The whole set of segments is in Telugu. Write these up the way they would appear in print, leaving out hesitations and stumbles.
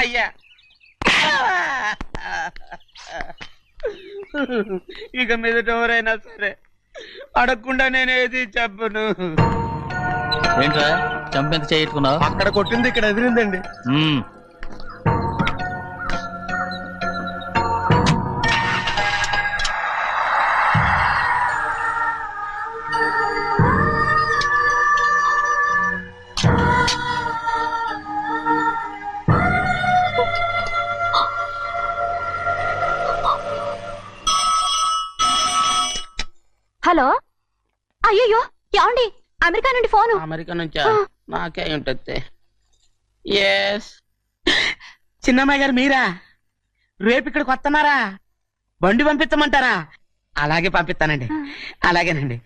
అయ్యా ఇక మీదట ఎవరైనా సరే అడగకుండా నేనేది చెప్పను. ఏంట్రా చంపెంత చేయించుకున్నావు? అక్కడ కొట్టింది ఇక్కడ ఎదిరిందండి. హలో, అయ్యో ఏమండి? అమెరికా నుండి ఫోను. అమెరికా నుంచా? నాకే ఉంటుంది. ఎస్, చిన్నమ్మాయి గారు మీరా? రేపు ఇక్కడికి వస్తున్నారా? బండి పంపిస్తామంటారా? అలాగే పంపిస్తానండి. అలాగేనండి.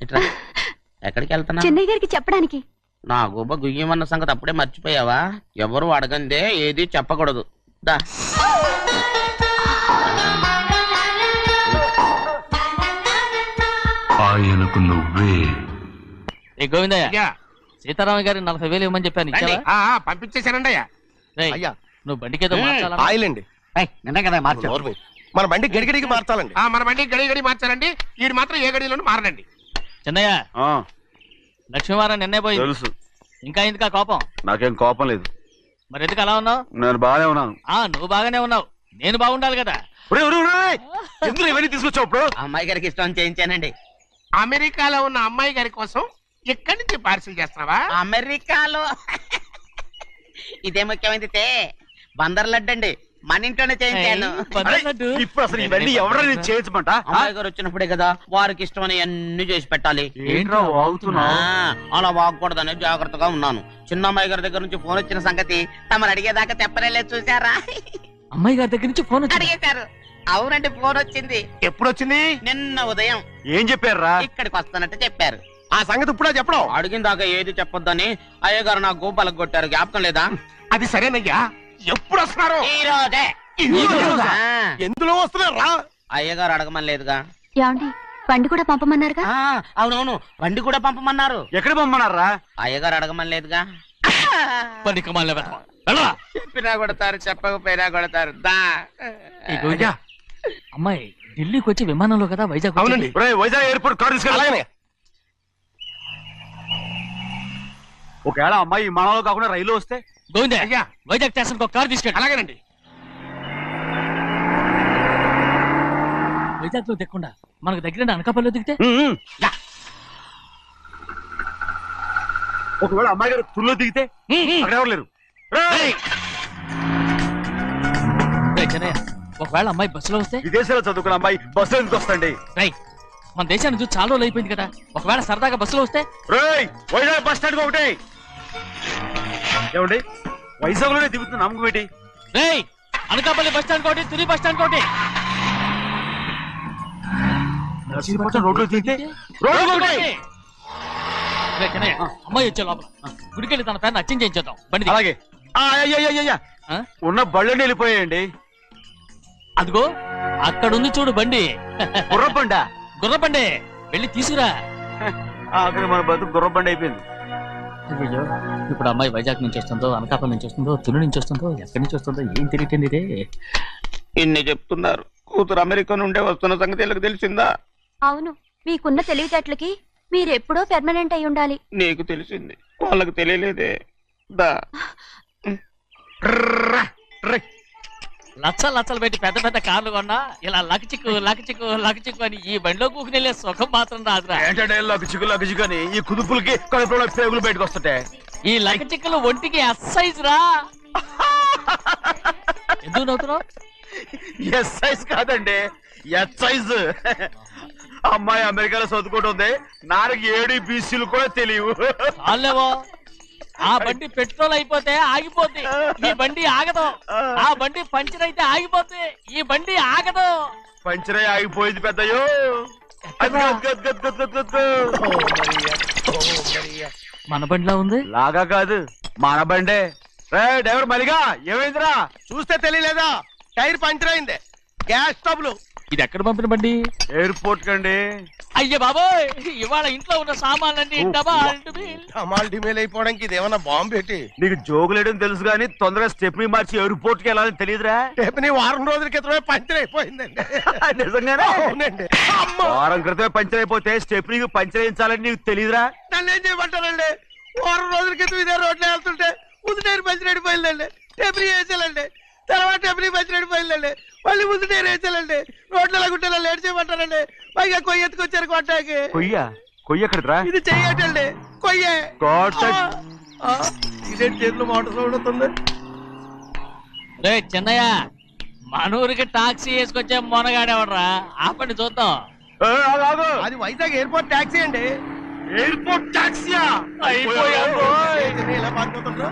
ఇట్రా. ఎక్కడికి వెళ్తున్నా? చెన్నై గారికి చెప్పడానికి. నా గుబ్బ గుయ్యమన్న సంగతి అప్పుడే మర్చిపోయావా? ఎవరు అడగందే ఏది చెప్పకూడదు. దా. ఆయనకు నువ్వే. గోవిందయ్య, సీతారామ గారి 40,000 ఇవ్వమని చెప్పాను. పంపించేశానండి అయ్యా. అయ్యా నువ్వు బండికేదో ఆయిల్ అండి. నిన్న కదా మార్చు. మన బండి గడిగడికి మార్చాలండి. మన బండి గడి మార్చాలండి. వీడు మాత్రం ఏ గడిలోనూ మారనండి. చిన్నయ్య, లక్ష్మీవారం నిన్నే పోయి తెలుసు. ఇంకా ఎందుకా కోపం? నాకేం కోపం లేదు. మరి ఎందుకు అలా ఉన్నావు? నేను బాగానే ఉన్నాను. నువ్వు బాగానే ఉన్నావు, నేను బాగుండాలి కదా. ఎందుకు ఇవన్నీ తీసుకొచ్చావు? అమ్మాయి గారికి ఇష్టం చేయించానండి. అమెరికాలో ఉన్న అమ్మాయి గారి కోసం ఎక్కడి నుంచి పార్సిల్ చేస్తున్నావా? అమెరికాలో ఇదే ముఖ్యమైనది. బందర్ లడ్డు అండి, మన ఇంట్లోనే చేయించాను. ఇప్పుడు అసలు ఇవన్నీ ఎవరైనా చేయించమంట? అమ్మాయి గారు వచ్చినప్పుడే కదా వారికి ఇష్టమని అన్ని చేసి పెట్టాలి. ఏంట్రా వాగుతున్నా? అలా వాగకూడదని జాగ్రత్తగా ఉన్నాను. చిన్న అమ్మాయి గారి దగ్గర నుంచి ఫోన్ వచ్చిన సంగతి తమరు అడిగేదాకా తెప్పలేదు. చూసారా? అమ్మాయి గారి దగ్గర నుంచి ఫోన్ అడిగేశారు. అవునండి, ఫోన్ వచ్చింది. ఎప్పుడు వచ్చింది? నిన్న ఉదయం. ఏం చెప్పారా? ఇక్కడికి వస్తానంటే చెప్పారు. ఆ సంగతి ఇప్పుడే చెప్పడం. అడిగిన దాకా ఏది చెప్పొద్దని అయ్యగారు నాకు గోపాలకు కొట్టారు. జ్ఞాపకం లేదా? అది సరేనయ్యా, ఎప్పుడు వస్తున్నారు? ఈ రోజే. ఎందులో వస్తున్నారా? అయ్యగారు అడగమని లేదుగా. ఏమండి, బండి కూడా పంపమన్నారుగా? అవునవును, బండి కూడా పంపమన్నారు. ఎక్కడ పంపమన్నారా? అయ్యగారు అడగమని లేదుగా. చెప్పినా కొడతారు, చెప్పకపోయినా కొడతారు. దా. అమ్మాయి ఢిల్లీకి వచ్చి విమానంలో కదా వైజాగ్. అవునండి. వైజాగ్ ఎయిర్పోర్ట్ కార్ తీసుకెళ్ళి. ఒకవేళ అమ్మాయి విమానంలో కాకుండా రైలు వస్తే? గోవిందయ్య, అయ్యా వైజాగ్ స్టేషన్ ఒక కార్ తీసుకెళ్ళి. అలాగేనండి. వైజాగ్ లో దిక్కుండా మనకు దగ్గర అనకాపల్లిలో దిగితే? ఒకవేళ అమ్మాయి గారు తుల్లో దిగితే? అక్కడ ఎవరు లేరు. ఒకవేళ అమ్మాయి బస్సులో వస్తే? విదేశాల్లో చదువుకున్న అమ్మాయి బస్సులో ఎందుకు వస్తండి? మన దేశాన్ని చూసి చాలా రోజులు అయిపోయింది కదా, ఒకవేళ సరదాగా బస్సులో వస్తే? వైజాగ్ బస్ స్టాండ్ ఒకటి. ఏమండి, వైజాగ్ లోనే దిగుతున్న నమ్మకం ఏంటి? అనకాపల్లి బస్ స్టాండ్ కోటి, తుని బస్ స్టాండ్ కోటి. రోడ్లో దిగితే అమ్మాయి వచ్చే లోపల గుడికెళ్ళి తన పేరుని అచ్చం చేయించేద్దాం. బండి అలాగే. ఉన్న బళ్ళని వెళ్ళిపోయాయండి. అదిగో అక్కడుంది చూడు బండి. గుర్రబండా? గుర్రబండి, వెళ్ళి తీసుకురా. అక్కడ మన బతుకు గుర్రబండి అయిపోయింది. అయ్యో, ఇప్పుడు అమ్మాయి వైజాగ్ నుంచి వస్తుందో, అనకాపల్లి నుంచి వస్తుందో, తుని నుంచి వస్తుందో, ఎక్కడి నుంచి వస్తుందో ఏం తెలియటండి ఇదే. ఇన్ని చెప్తున్నారు, కూతురు అమెరికా నుండే వస్తున్న సంగతి వీళ్ళకి తెలిసిందా? అవును, మీకున్న తెలివితేటలకి మీరెప్పుడో పెర్మనెంట్ అయి ఉండాలి. నీకు తెలిసింది, వాళ్ళకి తెలియలేదే. దా. లచ్చలు పెట్టి పెద్ద పెద్ద కార్లు కొన్నా ఇలా లకచిక్కు అని ఈ బండిలో కూకుని వెళ్ళే సుఖం మాత్రం రాదురా. ఏంటంటే లకచిక్కు అని ఈ కుదుపులకి కడుపులో పేగులు బయటకు వస్తుంటాయి. ఈ లకచిక్కులు ఒంటికి ఎక్సైజ్ రా. ఎందుకు నవ్వుతున్నావు? ఎక్సైజ్ కాదండి, ఎక్సైజ్. అమ్మాయి అమెరికాలో చదువుకుంటుంది, నాకు 7 BCలు కూడా తెలియవు. చాలేవో, ఆ బండి పెట్రోల్ అయిపోతే ఆగిపోద్ది, ఈ బండి ఆగదు. ఆ బండి పంచర్ అయితే ఆగిపోతే ఈ బండి ఆగదు. పంచర్ అయి ఆగిపోయింది పెద్దయ్యో. మన బండిలా ఉంది. లాగా కాదు, మన బండే. డ్రైవర్ మరిగా ఏమైందిరా? చూస్తే తెలియలేదా? టైర్ పంచర్ అయింది. గ్యాస్ స్టవ్లు. ఇది ఎక్కడ పంపిన బండి? ఎయిర్పోర్ట్ కండి. అయ్య బాబోయ్, ఇవాళ ఇంట్లో ఉన్న సామాన్లన్నీ డబాల్ డమాల్ డిమేల్ అయిపోవడానికి ఇది ఏమన్నా బాంబు పెట్టి నీకు జోగులేయడం తెలుసు కానీ తొందరగా స్టెప్ని మార్చి ఎయిర్పోర్ట్ కి వెళ్ళాలని తెలియదురా? టేపుని వారం రోజుల క్రితమే పంచర్ అయిపోయిందండి. నిజంగానే అవునండి. అమ్మో, వారం క్రితమే పంచర్ అయిపోతే స్టెప్ని పంచర్ వేయించాలని నీకు తెలియదురా? నన్ను ఏం చేయమంటారండి? వారం రోజుల క్రితం ఇదే రోడ్లో వెళ్తుంటే ముందు టైర్ పంచర్ అయిపోయిందండి. టేపుని వేసాలండి, తర్వాత టేపుని పంచర్ అయిపోయిందండి. మళ్ళీ ముందు టైర్ వేసాలండి. రోడ్లలో గుట్టలో లేట్ చేయమంటారండి. పైగా కొయ్య ఎత్తుకొచ్చారు కొట్టాకి. కొయ్య ఎక్కడిరా? ఇది చెయ్యటండి, కొయ్యే. ఇదేంటి చేతిలో మోటార్ సౌండ్ అవుతుంది? రే చిన్నయ్య, మనూరికి టాక్సీ వేసుకొచ్చే మొనగాడేవడరా? ఆపండి చూద్దాం. అది వైజాగ్ ఎయిర్పోర్ట్ టాక్సీ అండి. ఎయిర్పోర్ట్ టాక్సీయా? ఏంటండి ఇలా పారిపోతుండ్రు?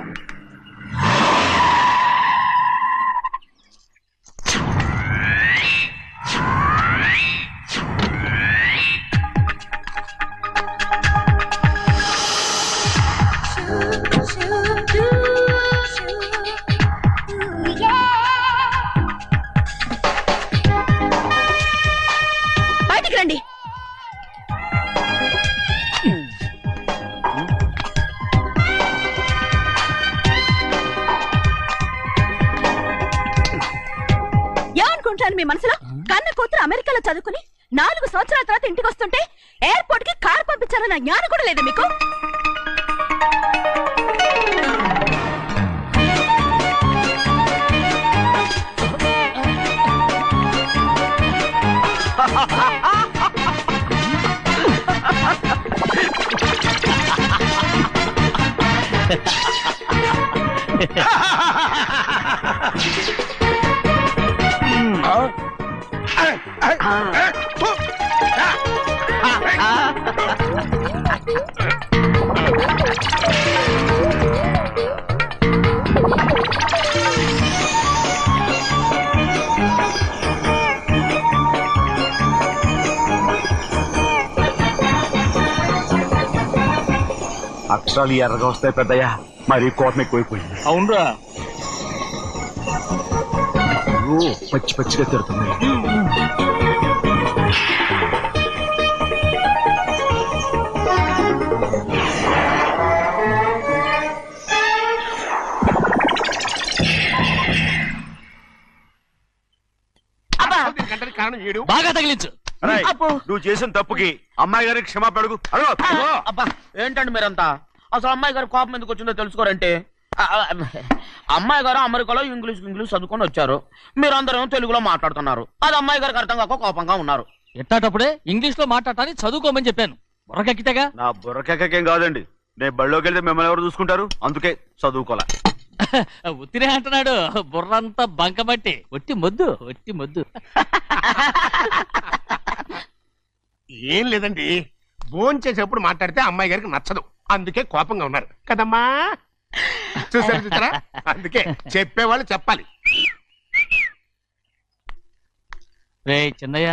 బయటికి రండి. ఏమనుకుంటాను మీ మనసులో? కన్న కూతురు అమెరికాలో చదువుకుని 4 సంవత్సరాల తర్వాత ఇంటికి వస్తుంటే ఎయిర్పోర్ట్ కి కార్ పంపించాలన్న జ్ఞానం కూడా లేదా మీకు? అక్షరాలు ఎర్రగా వస్తాయి పెద్దయ్యా, మరి కోపం ఎక్కువైపోయింది. అవునరా, పచ్చి పచ్చిగా తిడుతుంది. గంటకి కారణం ఏడు. బాగా తగిలించు. నువ్వు చేసిన తప్పుకి అమ్మాయి గారికి క్షమాపణ అడుగు. అబ్బా ఏంటండి మీరంతా? అసలు అమ్మాయి గారు కోపం ఎందుకు వచ్చిందో తెలుసుకోరంటే, అమ్మాయి గారు అమెరికాలో ఇంగ్లీష్ చదువుకొని వచ్చారు. మీరందరూ తెలుగులో మాట్లాడుతున్నారు. అది అమ్మాయి గారికి అర్థం కాక కోపంగా ఉన్నారు. ఎట్టాటప్పుడే ఇంగ్లీష్ లో మాట్లాడటానికి చదువుకోమని చెప్పాను. బుర్రకెక్కితేగా. నా బుర్రకెక్కకేం కాదండి, నేను బళ్ళోకి వెళ్తే మిమ్మల్ని ఎవరు చూసుకుంటారు? అందుకే చదువుకోలే. ఉత్తిరే అంటున్నాడు. బుర్రంతా బంకబట్టి ఒట్టి మొద్దు, ఒట్టి మొద్దు. ఏం లేదండి, భోజనం చేసేప్పుడు మాట్లాడితే అమ్మాయి గారికి నచ్చదు, అందుకే కోపంగా ఉన్నారు కదమ్మా. చూసారా? అందుకే చెప్పేవాళ్ళు చెప్పాలి. రే చిన్నయ్య,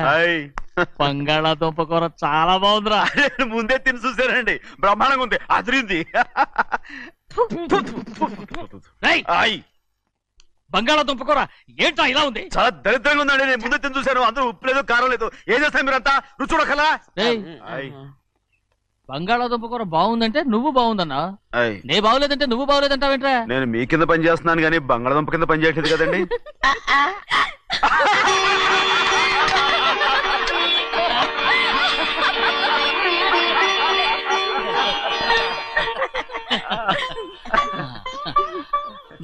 బంగాళాదుంప కూర చాలా బాగుందిరా. ముందే తిని చూసానండి, బ్రహ్మాండంగా ఉంది, అదిరింది. బంగాళాదుంప కూర ఏంటా ఇలా ఉంది? చాలా దరిద్రంగా ఉందండి. నేను ముందే తిని చూశాను, అందరూ ఉప్పు లేదు కారం లేదు. ఏం చేస్తాను మీరంతా? రుచి చూడకలా. బంగాళాదుంప కూర బాగుందంటే నువ్వు బాగుందన్నా, నే బాగులేదంటే నువ్వు బాగులేదంటావేంట్రా? నేను మీ కింద పని చేస్తున్నాను కానీ బంగాళాదుంప కింద పని చేయట్లేదు కదండి.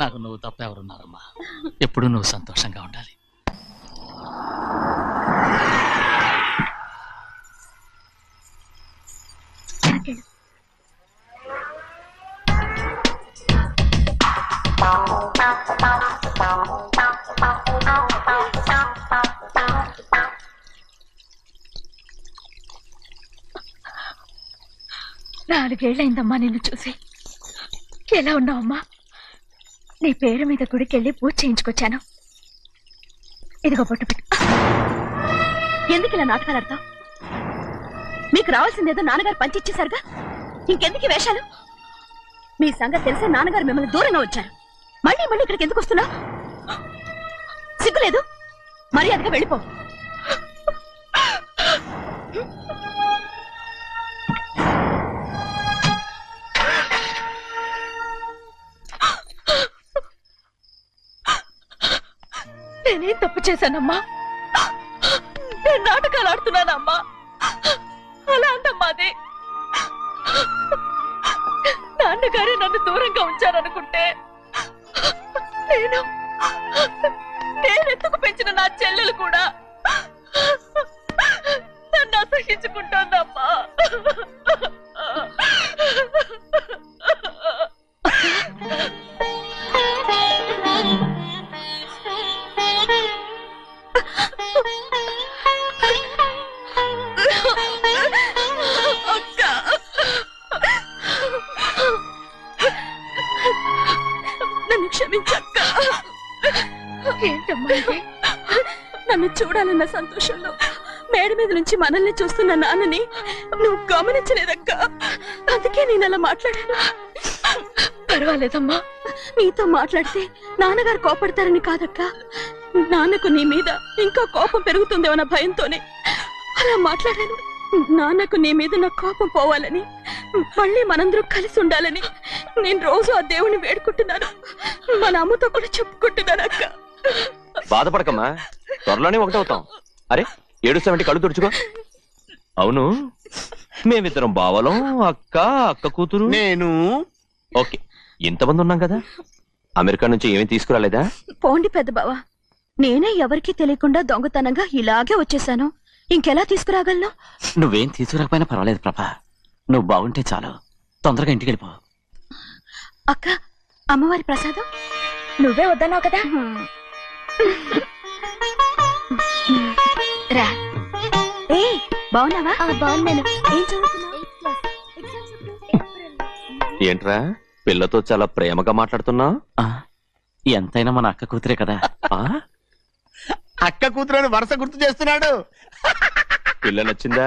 నాకు నువ్వు తప్ప ఎవరున్నారమ్మా? ఎప్పుడు నువ్వు సంతోషంగా ఉండాలి. నాలుగేళ్లైందమ్మా నిన్ను చూసి. ఎలా ఉన్నావమ్మా? నీ పేరు మీద గుడికెళ్ళి పూజ చేయించుకొచ్చాను. ఇదిగో బొట్టు పెట్టు. ఎందుకు ఇలా నాటకాలు ఆడతావు? మీకు రావాల్సిందేదో నాన్నగారు పంచిచ్చేశారుగా, ఇంకెందుకు ఈ వేషాలు? మీ సంగతి తెలిసే నాన్నగారు మిమ్మల్ని దూరంగా వచ్చారు. మళ్ళీ మళ్ళీ ఇక్కడికి ఎందుకు వస్తున్నావు? సిగ్గులేదు? మర్యాదగా వెళ్ళిపో. నేనేం తప్పు చేశానమ్మా? నేను నాటకాలు ఆడుతున్నానమ్మా. అలా అంటమ్మా అది. నాన్నగారే నన్ను దూరంగా ఉంచారనుకుంటే నేనెందుకు పెంచిన నా చెల్లెలు కూడా నన్ను అసహించుకుంటోందమ్మా. నన్ను క్షమించక్క. ఏంటమ్మా ఇది? నన్ను చూడాలన్న సంతోషంలో మేడ మీద నుంచి మనల్ని చూస్తున్న నాన్నని నువ్వు గమనించలేదక్క. అందుకే నేను అలా మాట్లాడాను. పర్వాలేదమ్మా. నీతో మాట్లాడితే నాన్నగారు కోపడతారని కాదక్క. నాన్నకు నీ మీద ఇంకా కోపం పెరుగుతుందేమన్న భయంతోనే అలా మాట్లాడాను. నాన్నకు నీ మీద నా కోపం పోవాలని, మళ్ళీ మనందరూ కలిసి ఉండాలని నేను రోజు ఆ దేవుని వేడుకుంటున్నాను. మన అమ్మతో కూడా చెప్పుకుంటున్నాను అక్క. బాధపడకమ్మా, త్వరలోనే ఒకటవుతాం. అరే ఏడుస్తామంటే కళ్ళు తుడుచుకో. అవును, మేమిద్దరం బావలం, అక్క కూతురు, నేను. ఓకే, ఇంతమంది ఉన్నాం కదా. అమెరికా నుంచి ఏమీ తీసుకురాలేదా? పోండి పెద్ద బావ, నేనే ఎవరికీ తెలియకుండా దొంగతనంగా ఇలాగే వచ్చేసాను. ఇంకెలా తీసుకురాగలను? నువ్వేం తీసుకురాకపోయినా పర్వాలేదు ప్రభా, నువ్వు బాగుంటే చాలు. తొందరగా ఇంటికి వెళ్ళిపో. అక్క, అమ్మవారి ప్రసాదం నువ్వే వద్దన్నావు కదా. రా. ఏ బాగున్నావా? బాగున్నాను. ఏం చదువుతున్నావు? ఏంట్రా పిల్లతో చాలా ప్రేమగా మాట్లాడుతున్నావు? ఎంతైనా మన అక్క కూతురే కదా. అక్క కూతురని వరుస గుర్తు చేస్తున్నాడు. పిల్ల నచ్చిందా?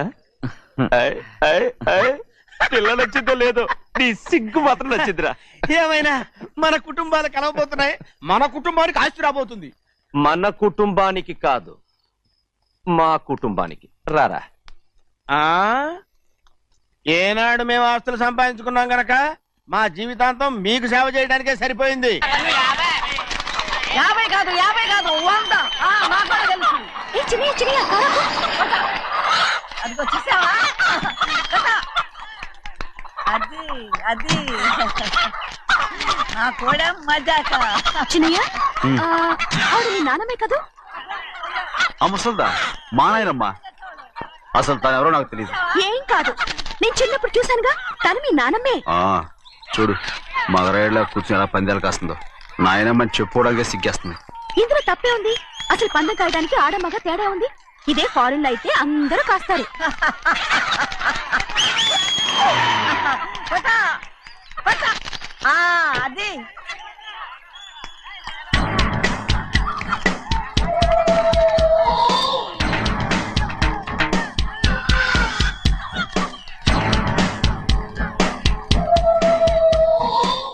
పిల్ల నచ్చిందో లేదో, నీ సిగ్గు మాత్రం నచ్చిందిరా. ఏమైనా మన కుటుంబాలు కలవబోతున్నాయి. మన కుటుంబానికి ఆస్తి రాబోతుంది. మన కుటుంబానికి కాదు, మా కుటుంబానికి. రారా. ఏనాడు మేము ఆస్తులు సంపాదించుకున్నాం గనక మా జీవితాంతం మీకు సేవ చేయడానికే సరిపోయింది. 50 కాదు 100. అదిగో చూసావా? అది నా కూడా మజాక. చిన్నయ్య, ఆవిడ నీ నాన్నమే కదా? ముసల్దా మా నాయనమ్మా. అసలు తను ఎవరో నాకు తెలియదు. ఏం కాదు, నేను చిన్నప్పుడు చూశానుగా. తను మీ నాన్నమే. చూడు మగరాయిలా కూర్చుని ఎలా పందాలు కాస్తుందో. నాయనమ్మని చెప్పుకోవడానికి సిగ్గేస్తుంది. ఇందులో తప్పే ఉంది? అసలు పందెం కాయడానికి ఆడమగ తేడా ఉంది. ఇదే ఫారెన్ లో అయితే అందరూ కాస్తారు. అది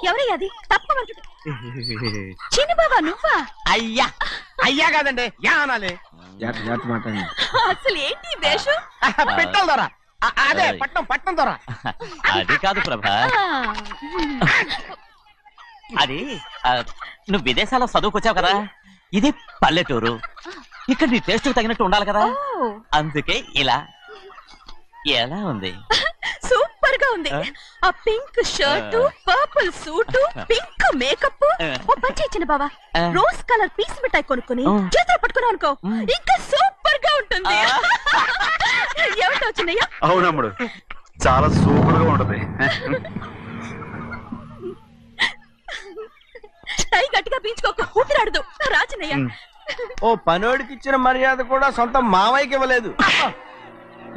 ఎవరయ్యా అది? తప్పమంటుంది. చిన్న బాబా నువ్వా? అయ్యా అయ్యా కాదండి, యా అనాలి. అసలు ఏంటి ఈ వేషం? పెట్టాల ద్వారా. అదే పట్నం ద్వారా. అది కాదు ప్రభా, అది నువ్వు విదేశాల్లో చదువుకొచ్చావు కదా. ఇది పల్లెటూరు, ఇక్కడ నీ టేస్ట్ తగినట్టు ఉండాలి కదా. అందుకే ఇలా. ఎలా ఉంది? సూపర్ గా ఉంది. ఆ pink shirt, purple suit, pink makeup. ఓ పని ఇచ్చిన బావా, రోజ్ కలర్ పీస్ మిఠాయి కొనుక్కుని చేతులు పట్టుకున్నావు అనుకో, ఇంకా సూపర్ గా ఉంటుంది. ఏమిటో వచ్చిందయ్యా? అవునమ్ముడు, చాలా సూపర్ గా ఉంటది. టై గట్టిగా పీంచుకోకు, ఊపిరాడదు. రాజనయ్య, ఓ పనోడికి ఇచ్చిన మర్యాద కూడా సొంత మావయ్యకి ఇవ్వలేదు.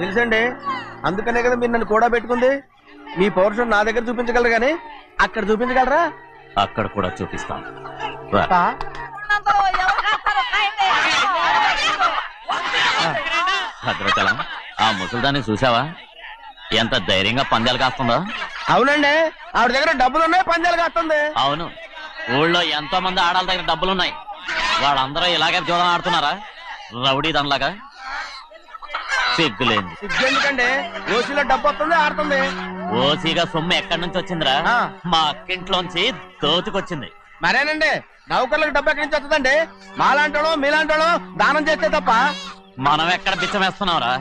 తెలుసండి, అందుకనే కదా మీరు నన్ను కూడా పెట్టుకుంది. మీ పౌరుషం నా దగ్గర చూపించగలరు కానీ అక్కడ చూపించగలరా? అక్కడ కూడా చూపిస్తాం. భద్రాచలం, ఆ ముసల్దాన్ని చూసావా? ఎంత ధైర్యంగా పందాలు కాస్తుందో. అవునండి, ఆవిడ దగ్గర డబ్బులు ఉన్నాయి, పందాలు కాస్తుంది. అవును, ఊళ్ళో ఎంతో మంది ఆడాళ్ళ దగ్గర డబ్బులున్నాయి. వాళ్ళందరూ ఇలాగే జూదం ఆడుతున్నారా? రౌడీ దానిలాగా సిగ్గులేంది. ఎందుకండి ఓసీలో డబ్బు వస్తుంది ఆడుతుంది. ఓసీగా సొమ్ము ఎక్కడి నుంచి వచ్చిందిరా? ఆ. మా అక్కింట్లోంచి దోచుకొచ్చింది. మరేనండి నౌకర్లకు డబ్బు ఎక్కడి నుంచి వస్తుందండి? మాలాంటోళ్ళు మీలాంటోళ్ళు దానం చేస్తే తప్ప. మనం ఎక్కడ బిచ్చం వేస్తున్నావురా?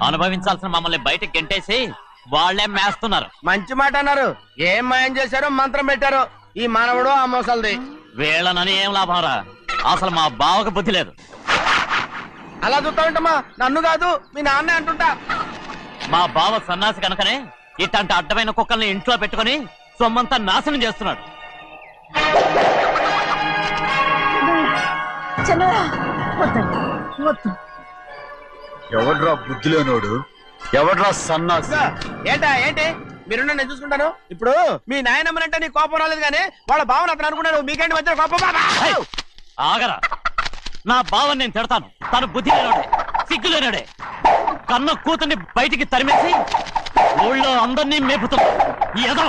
అనుభవించాల్సిన మమ్మల్ని బయటకు గెంటేసి వాళ్లే మేస్తున్నారు. మంచి మాట అన్నారు. ఏం మాయం చేశారో మంత్రం పెట్టారు ఈ మానవుడు ఆ మోసల్ది. వీళ్ళనని ఏం లాభంరా? అసలు మా బావకు బుద్ధి లేదు. అలా చూస్తా ఉంటామా? నన్ను కాదు మీ నాన్నే అంటుంటా. మా బావ సన్నాసి కనుకనే ఇట్లాంటి అడ్డమైన కుక్కల్ని ఇంట్లో పెట్టుకుని సొమ్మంతా నాశనం చేస్తున్నాడు. చిన్నరా వద్దండి వద్దు. ఎవడ్రా బుద్ధిలోనోడు? ఎవడ్రా సన్నాసి? ఏంటా ఏంటి? మీరు నేను చూసుకుంటాను. ఇప్పుడు మీ నాయనమ్మనంటే నీ కోపం రాలేదు కానీ వాళ్ళ భావన అతను అనుకున్నాడు. మీకేంటి మధ్య కోపం? హై! ఆగరా, నా బావని నేను తిడతాను. తను బుద్ధి లేనాడే, సిగ్గు లేనాడే. కన్న కూతుర్ని బయటికి తరిమేసి ఊళ్ళో అందరినీ మేపుతున్నా. ఏదో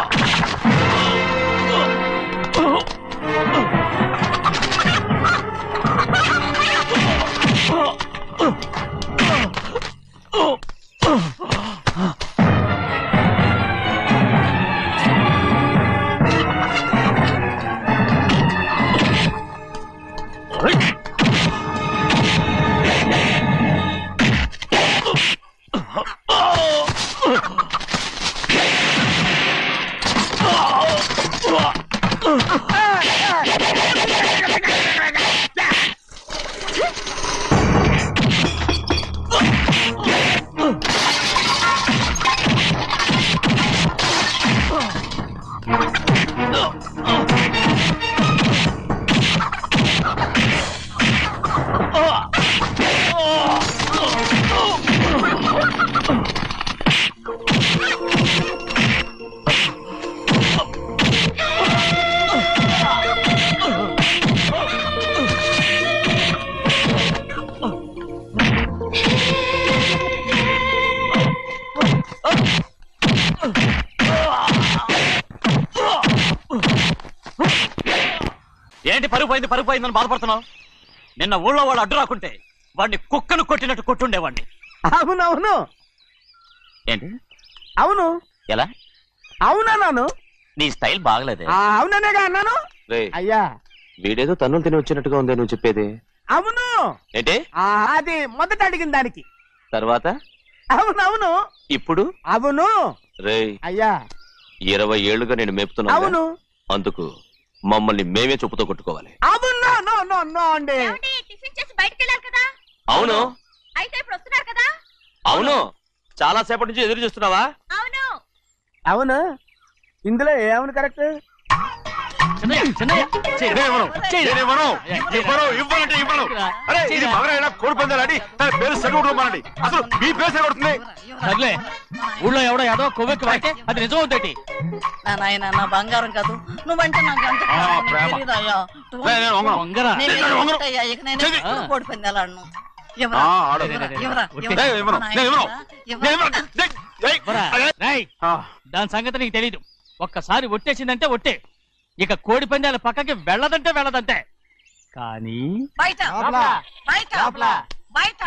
ఏంటి పరుగు పోయిందని బాధపడుతున్నావు? నిన్న ఊళ్ళో వాళ్ళు అడ్డు రాకుంటే వాడిని కుక్కను కొట్టినట్టు కొట్టుండేవాడిని. అవునవును. ఏంటి? అవును. ఎలా? అవునన్నాను. నీ స్టైల్ బాగలేదే. అవుననేగా అన్నాను. అయ్యా వీడేదో తన్నులు తిని వచ్చినట్టుగా ఉందే నువ్వు చెప్పేది. అవును. ఏంటి? అది మొదట అడిగిన దానికి. తర్వాత? అవునవును. ఇప్పుడు? అవును. రేయ్, అయ్యా 20 ఏళ్లుగా నేను మేపుతున్నా. అవును. అందుకు మమ్మల్ని మేమే చెప్పుతో కొట్టుకోవాలి. అవును. నో నో నో అండి. టిఫిన్ చేసి బయటికి వెళ్ళారు కదా? అవును. అయితే ఇప్పుడు వస్తున్నారు కదా? అవును. చాలా సేపటి నుంచి ఎదురు చూస్తున్నావా? అవును. అవును. ఇందులో ఏమని కరెక్ట్? సర్లే, ఊళ్ళో ఎవడో ఏదో కొవ్వెక్కి వాడితే అది నిజం అవుతాయి. నా నాయన నా బంగారం కాదు నువ్వంటే నాకు అంత తెలీదయ్యా. వంగరా. నేను ఎదుగుతాయ్యా, ఇక నేను ఎప్పుడు కోడి పందాలు ఆడను. ఎవరా? ఎవరా? ఎవరా? నా నాయనా, ఎవరా? రేయ్, దాని సంగతి నీకు తెలీదు. ఒక్కసారి ఒట్టేసిందంటే ఒట్టే. ఇక కోడి పందాల పక్కకి వెళ్ళదంటే కానీ బయట బయట బయట